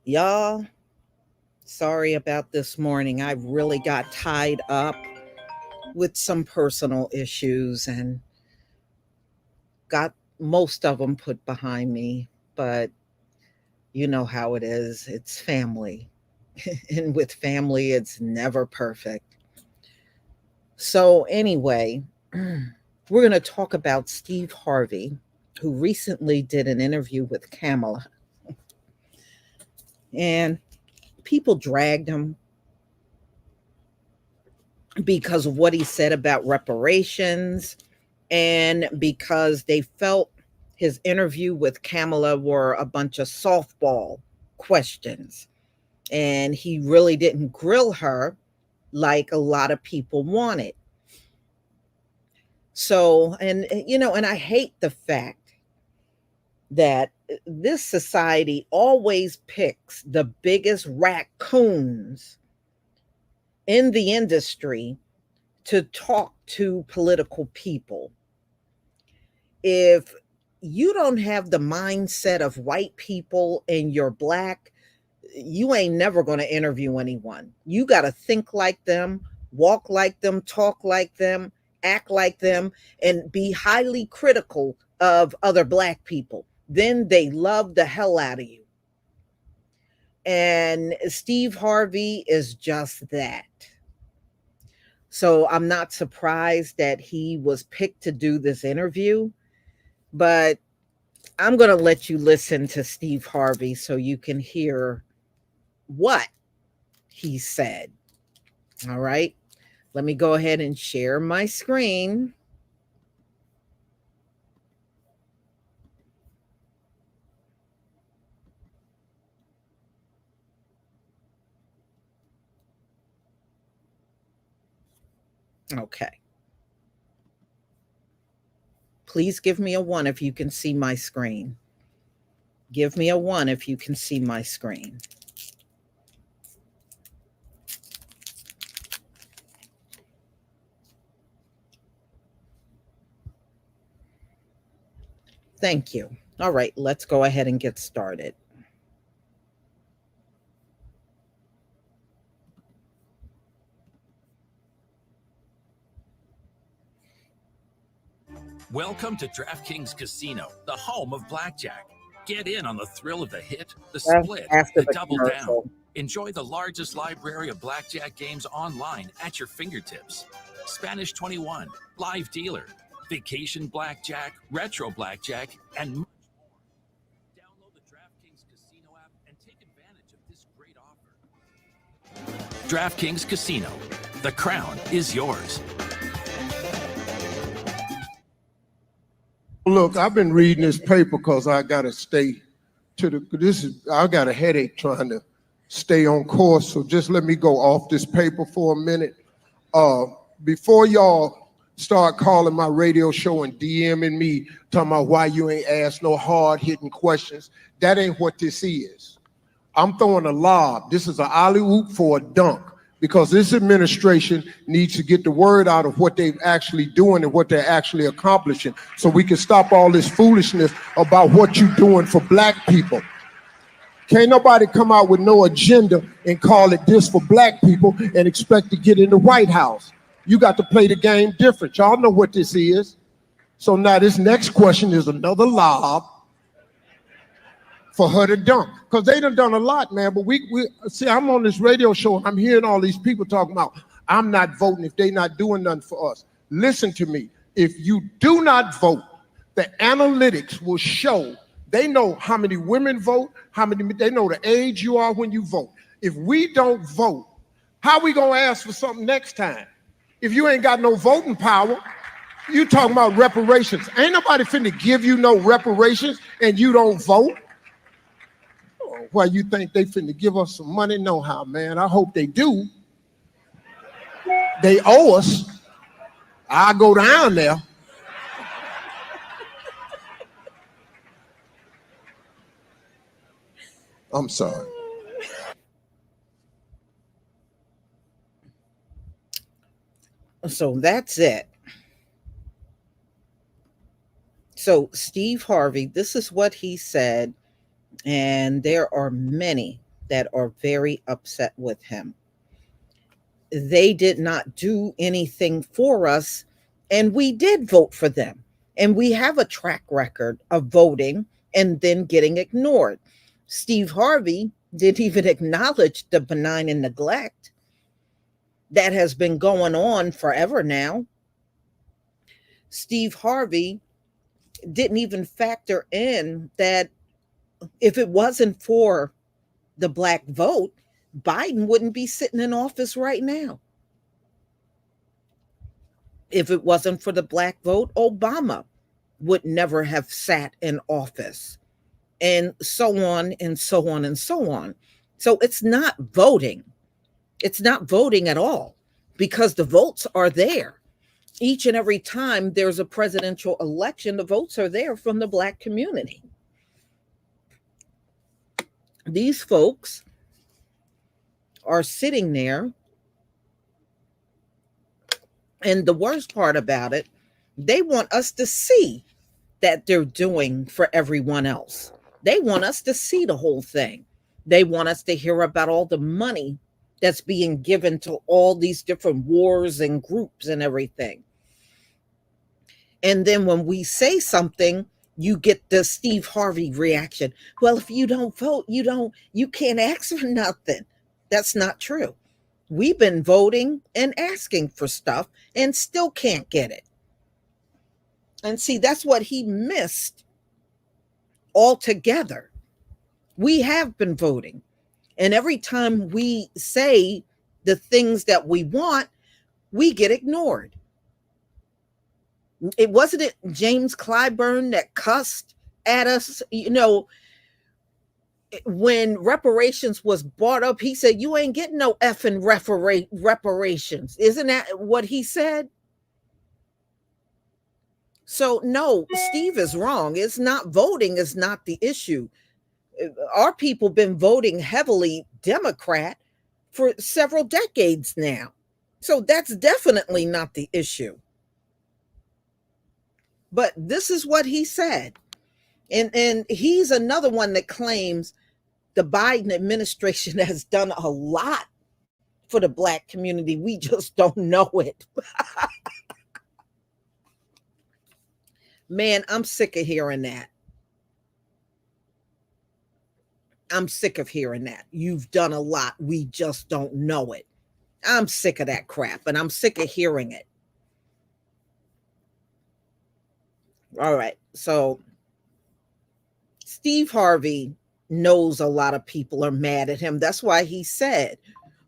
Y'all, sorry about this morning. I really got tied up with some personal issues and got most of them put behind me. But you know how it is, it's family. And with family, it's never perfect. So, anyway, we're going to talk about Steve Harvey, who recently did an interview with Kamala. And people dragged him because of what he said about reparations and because they felt his interview with Kamala were a bunch of softball questions. And he really didn't grill her like a lot of people wanted. So, and I hate the fact that this society always picks the biggest raccoons in the industry to talk to political people. If you don't have the mindset of white people and you're black, you ain't never going to interview anyone. You got to think like them, walk like them, talk like them, act like them, and be highly critical of other black people. Then they love the hell out of you. And Steve Harvey is just that. So I'm not surprised that he was picked to do this interview, but I'm going to let you listen to Steve Harvey so you can hear what he said. All right. Let me go ahead and share my screen. Okay. Please give me a one if you can see my screen. Give me a one if you can see my screen. Thank you. All right, let's go ahead and get started. Welcome to DraftKings Casino, the home of blackjack. Get in on the thrill of the hit, the That's split, after the the double down. commercial. Enjoy the largest library of blackjack games online at your fingertips. Spanish 21, Live Dealer, Vacation Blackjack, Retro Blackjack, and much more. Download the DraftKings Casino app and take advantage of this great offer. DraftKings Casino. The crown is yours. Look, I've been reading this paper because I gotta stay I got a headache trying to stay on course. So just let me go off this paper for a minute. Before y'all start calling my radio show and DMing me, talking about why you ain't asked no hard-hitting questions, that ain't what this is. I'm throwing a lob. This is an alley-oop for a dunk, because this administration needs to get the word out of what they're actually doing and what they're actually accomplishing, so we can stop all this foolishness about what you're doing for black people. Can't nobody come out with no agenda and call it this for black people and expect to get in the White House. You got to play the game different. Y'all know what this is. So now this next question is another lob for her to dunk, because they done a lot, man. But we see, I'm on this radio show and I'm hearing all these people talking about I'm not voting if they not doing nothing for us. Listen to me. If you do not vote, the analytics will show. They know how many women vote, they know the age you are when you vote. If we don't vote, how we gonna ask for something next time? If you ain't got no voting power, you talking about reparations. Ain't nobody finna give you no reparations and you don't vote. Why you think they finna give us some money? No how, man. I hope they do. They owe us. I go down there. I'm sorry. So that's it. So Steve Harvey, this is what he said, and there are many that are very upset with him. They did not do anything for us, and we did vote for them. And we have a track record of voting and then getting ignored. Steve Harvey didn't even acknowledge the benign neglect that has been going on forever now. Steve Harvey didn't even factor in that if it wasn't for the black vote, Biden wouldn't be sitting in office right now. If it wasn't for the black vote, Obama would never have sat in office, and so on and so on and so on. So it's not voting. It's not voting at all, because the votes are there. Each and every time there's a presidential election, the votes are there from the black community. These folks are sitting there, and the worst part about it, they want us to see that they're doing for everyone else. They want us to see the whole thing. They want us to hear about all the money that's being given to all these different wars and groups and everything. And then when we say something, you get the Steve Harvey reaction. Well, if you don't vote, you can't ask for nothing. That's not true. We've been voting and asking for stuff and still can't get it. And see, that's what he missed altogether. We have been voting. And every time we say the things that we want, we get ignored. It wasn't it James Clyburn that cussed at us, when reparations was brought up, he said, "You ain't getting no effing reparations." Isn't that what he said? So no, Steve is wrong. It's not voting is not the issue. Our people been voting heavily Democrat for several decades now. So that's definitely not the issue. But this is what he said. And he's another one that claims the Biden administration has done a lot for the Black community. We just don't know it. Man, I'm sick of hearing that. I'm sick of hearing that. You've done a lot. We just don't know it. I'm sick of that crap, and I'm sick of hearing it. All right. So Steve Harvey knows a lot of people are mad at him. That's why he said,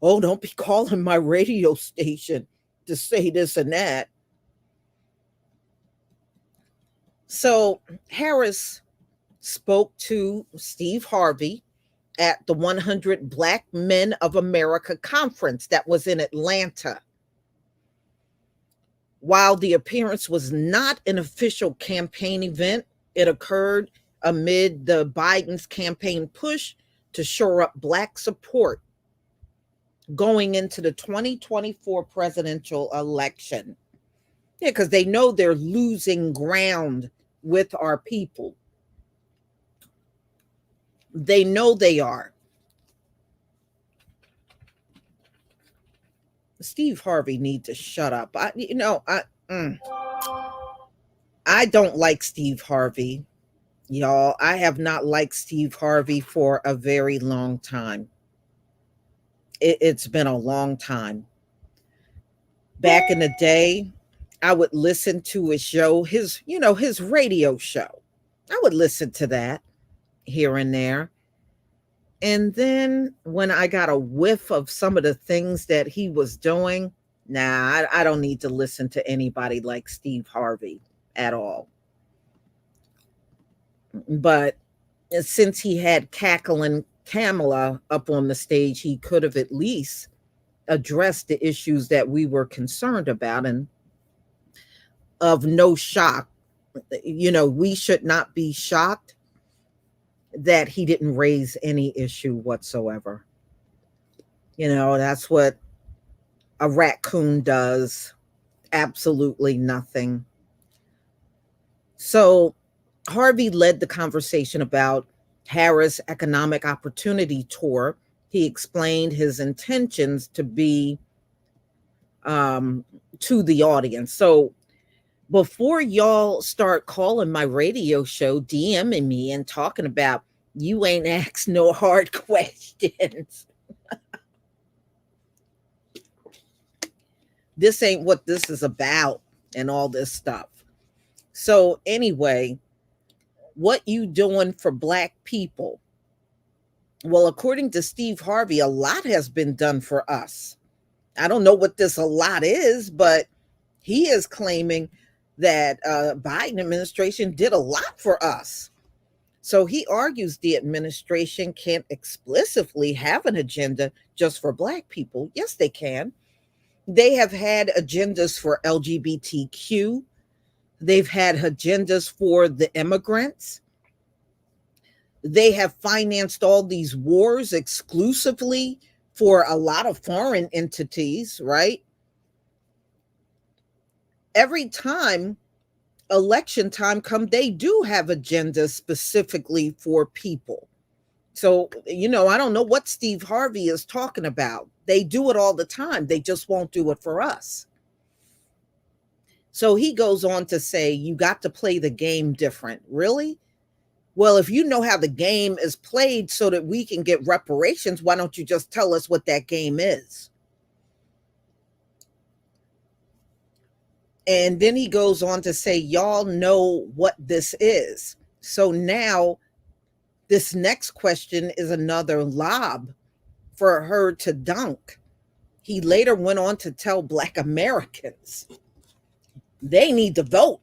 "Oh, don't be calling my radio station to say this and that." So Harris spoke to Steve Harvey at the 100 Black Men of America conference that was in Atlanta. While the appearance was not an official campaign event, it occurred amid the Biden's campaign push to shore up Black support going into the 2024 presidential election. Yeah, because they know they're losing ground with our people. They know they are. Steve Harvey needs to shut up. I don't like Steve Harvey, y'all. I have not liked Steve Harvey for a very long time. It's been a long time. Back in the day, I would listen to his show, his radio show. I would listen to that here and there. And then when I got a whiff of some of the things that he was doing, I don't need to listen to anybody like Steve Harvey at all. But since he had cackling Kamala up on the stage, he could have at least addressed the issues that we were concerned about. And of no shock, we should not be shocked that he didn't raise any issue whatsoever. That's what a raccoon does. Absolutely nothing. So Harvey led the conversation about Harris' economic opportunity tour. He explained his intentions to be to the audience. So before y'all start calling my radio show, DMing me and talking about you ain't asked no hard questions. This ain't what this is about and all this stuff. So anyway, what you doing for Black people? Well, according to Steve Harvey, a lot has been done for us. I don't know what this a lot is, but he is claiming that Biden administration did a lot for us. So he argues the administration can't explicitly have an agenda just for Black people. Yes, they can. They have had agendas for LGBTQ. They've had agendas for the immigrants. They have financed all these wars exclusively for a lot of foreign entities, right? Every time election time come, they do have agendas specifically for people. So, I don't know what Steve Harvey is talking about. They do it all the time. They just won't do it for us. So he goes on to say, you got to play the game different. Really? Well, if you know how the game is played so that we can get reparations, why don't you just tell us what that game is? And then he goes on to say, y'all know what this is. So now this next question is another lob for her to dunk. He later went on to tell Black Americans they need to vote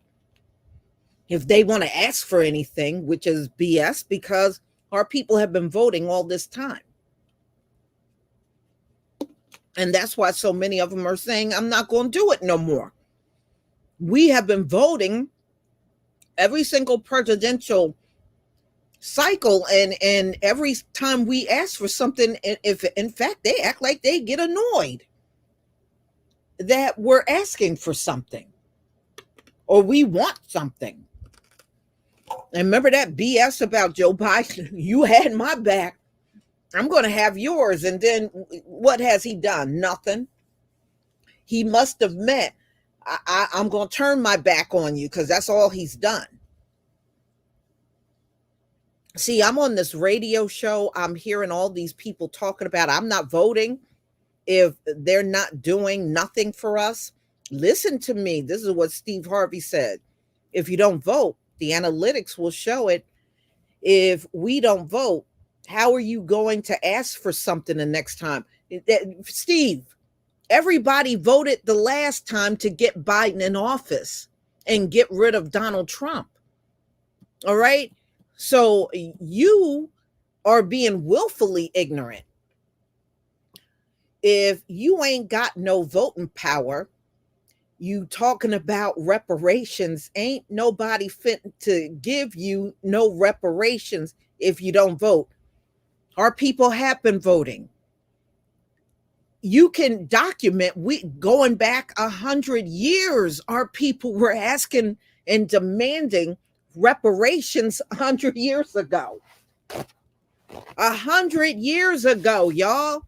if they want to ask for anything, which is BS, because Our people have been voting all this time. And that's why so many of them are saying, I'm not going to do it no more. We have been voting every single presidential cycle, and every time we ask for something, if in fact they act like they get annoyed that we're asking for something or we want something. And remember that BS about Joe Biden? You had my back, I'm going to have yours. And then what has he done? Nothing. He must have meant, I'm going to turn my back on you, because that's all he's done. See, I'm on this radio show. I'm hearing all these people talking about, I'm not voting if they're not doing nothing for us. Listen to me. This is what Steve Harvey said. If you don't vote, the analytics will show it. If we don't vote, how are you going to ask for something the next time? Steve, everybody voted the last time to get Biden in office and get rid of Donald Trump. All right. So you are being willfully ignorant. If you ain't got no voting power, you talking about reparations, ain't nobody fit to give you no reparations if you don't vote. Our people have been voting. You can document, we going back 100 years, our people were asking and demanding reparations 100 years ago. 100 years ago, y'all.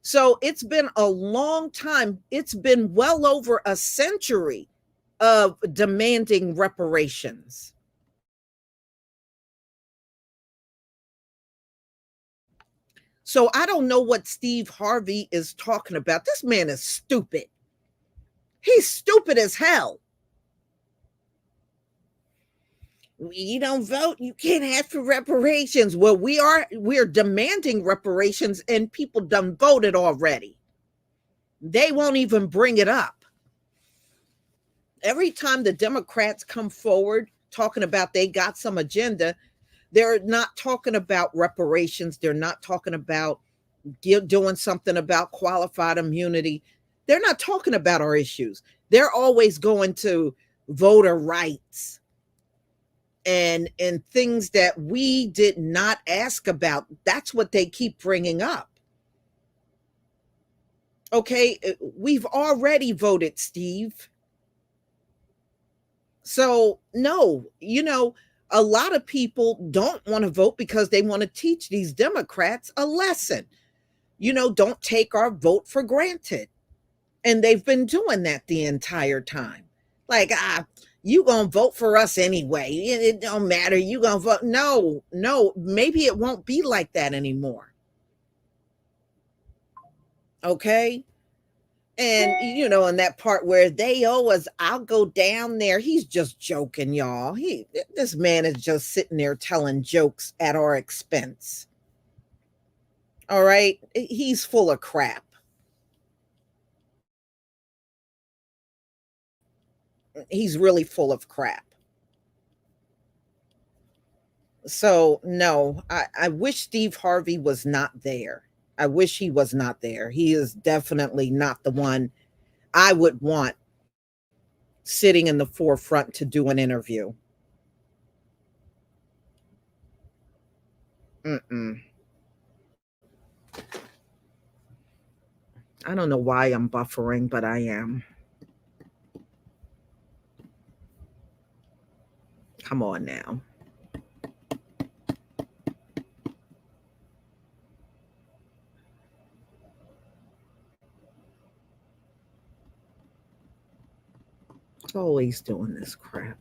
So it's been a long time. It's been well over a century of demanding reparations. So I don't know what Steve Harvey is talking about. This man is stupid. He's stupid as hell. You don't vote, you can't ask for reparations. Well, we're demanding reparations, and people done voted already. They won't even bring it up. Every time the Democrats come forward talking about they got some agenda, they're not talking about reparations. They're not talking about doing something about qualified immunity. They're not talking about our issues. They're always going to voter rights and things that we did not ask about. That's what they keep bringing up. Okay, we've already voted, Steve. So, no, a lot of people don't want to vote because they want to teach these Democrats a lesson. Don't take our vote for granted. And they've been doing that the entire time. Like, you gonna vote for us anyway. It don't matter. You gonna vote. No, maybe it won't be like that anymore. Okay. And in that part where they owe us, I'll go down there. He's just joking, y'all. This man is just sitting there telling jokes at our expense. All right. He's full of crap. He's really full of crap. So no, I wish Steve Harvey was not there. I wish he was not there. He is definitely not the one I would want sitting in the forefront to do an interview. Mm-mm. I don't know why I'm buffering, but I am. Come on now. Always doing this crap.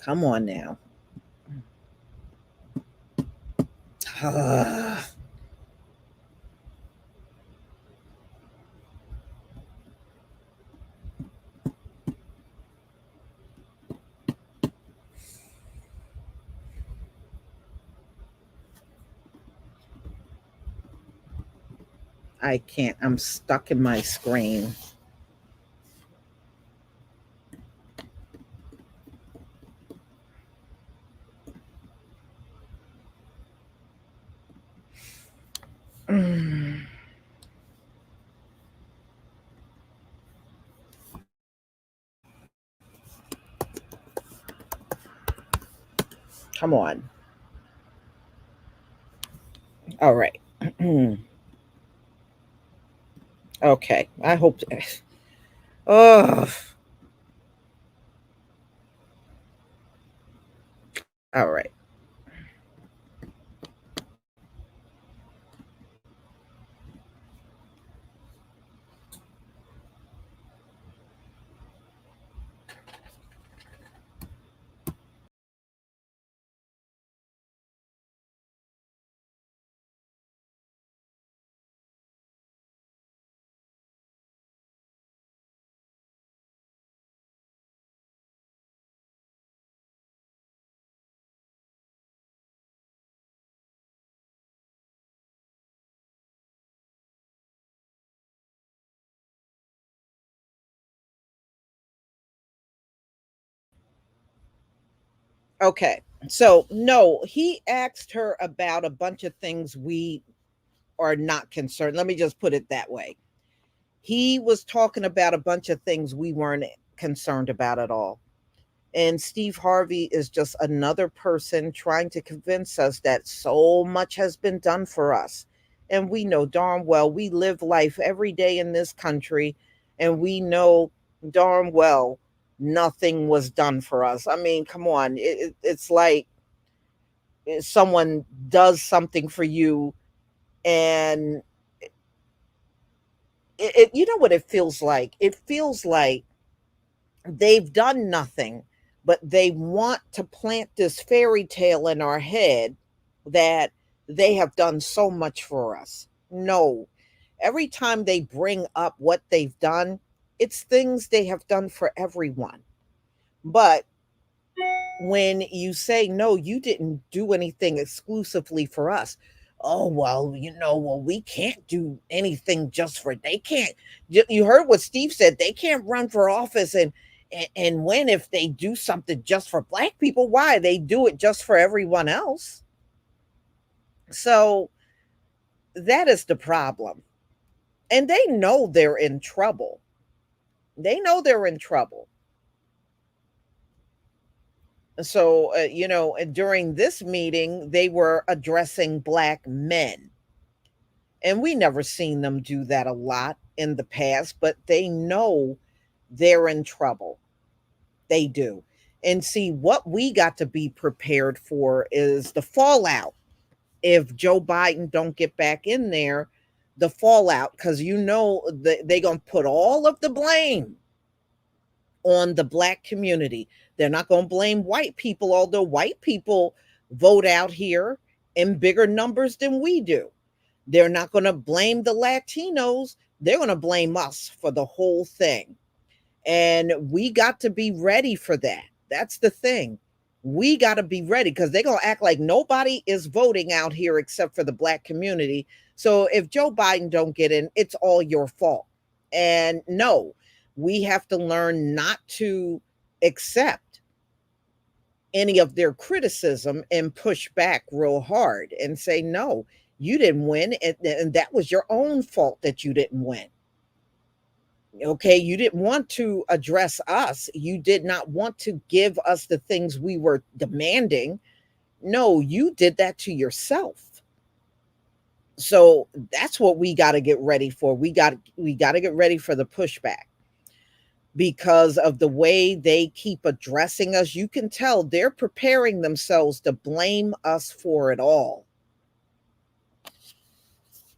Come on now. I can't. I'm stuck in my screen. Come on. All right. Okay. I hope. Oh, all right. Okay. So, no, he asked her about a bunch of things we are not concerned. Let me just put it that way. He was talking about a bunch of things we weren't concerned about at all. And Steve Harvey is just another person trying to convince us that so much has been done for us. And we know darn well we live life every day in this country, and we know darn well nothing was done for us. I mean, come on. It's like someone does something for you, and you know what it feels like? It feels like they've done nothing, but they want to plant this fairy tale in our head that they have done so much for us. No, every time they bring up what they've done, it's things they have done for everyone. But when you say, no, you didn't do anything exclusively for us. Oh, well, well, we can't do anything just for, they can't. You heard what Steve said. They can't run for office and win if they do something just for black people. Why? They do it just for everyone else. So that is the problem. And they know they're in trouble. They know they're in trouble. So, during this meeting, they were addressing black men. And we never seen them do that a lot in the past, but they know they're in trouble. They do. And see, what we got to be prepared for is the fallout. If Joe Biden don't get back in there, the fallout, because they're going to put all of the blame on the black community. They're not going to blame white people, although white people vote out here in bigger numbers than we do. They're not going to blame the Latinos. They're going to blame us for the whole thing. And we got to be ready for that. That's the thing. We got to be ready because they're going to act like nobody is voting out here except for the black community. So if Joe Biden don't get in, it's all your fault. And no, we have to learn not to accept any of their criticism and push back real hard and say, no, you didn't win. And that was your own fault that you didn't win. Okay, you didn't want to address us. You did not want to give us the things we were demanding. No, you did that to yourself. So that's what we got to get ready for. We got to get ready for the pushback because of the way they keep addressing us. You can tell they're preparing themselves to blame us for it all.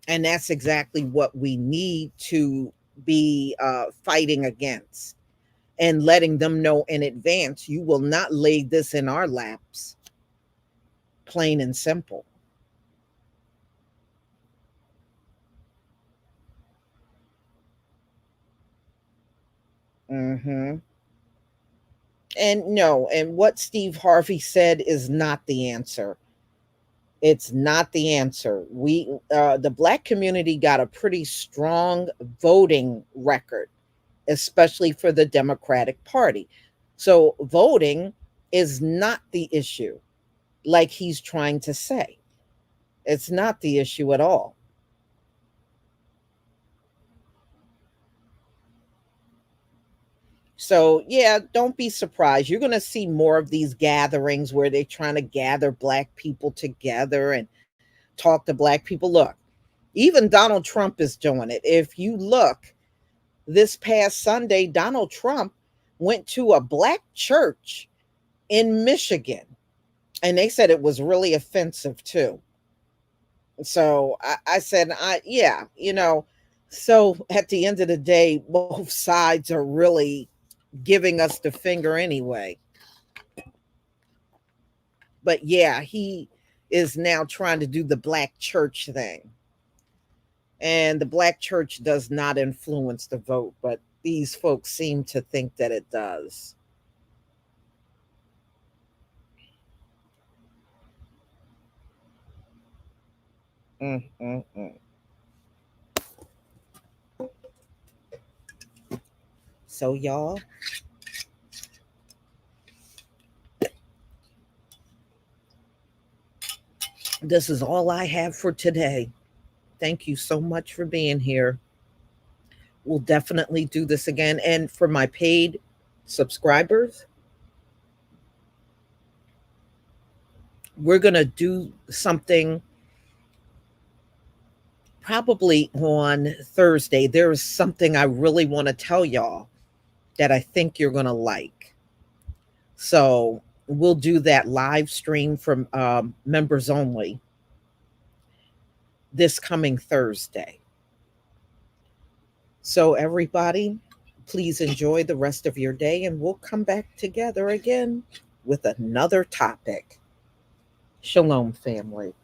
And that's exactly what we need to be fighting against and letting them know in advance, you will not lay this in our laps. Plain and simple. Mm-hmm. And no, and what Steve Harvey said is not the answer. It's not the answer. The black community got a pretty strong voting record, especially for the Democratic Party. So voting is not the issue, like he's trying to say. It's not the issue at all. So, yeah, don't be surprised. You're going to see more of these gatherings where they're trying to gather black people together and talk to black people. Look, even Donald Trump is doing it. If you look, this past Sunday, Donald Trump went to a black church in Michigan, and they said it was really offensive too. So I said, yeah, so at the end of the day, both sides are really giving us the finger anyway. But yeah, he is now trying to do the black church thing. And the black church does not influence the vote, but these folks seem to think that it does. Mm, mm, mm. So, y'all, this is all I have for today. Thank you so much for being here. We'll definitely do this again. And for my paid subscribers, we're going to do something probably on Thursday. There is something I really want to tell y'all that I think you're going to like. So we'll do that live stream from members only this coming Thursday. So, everybody, please enjoy the rest of your day, and we'll come back together again with another topic. Shalom, family.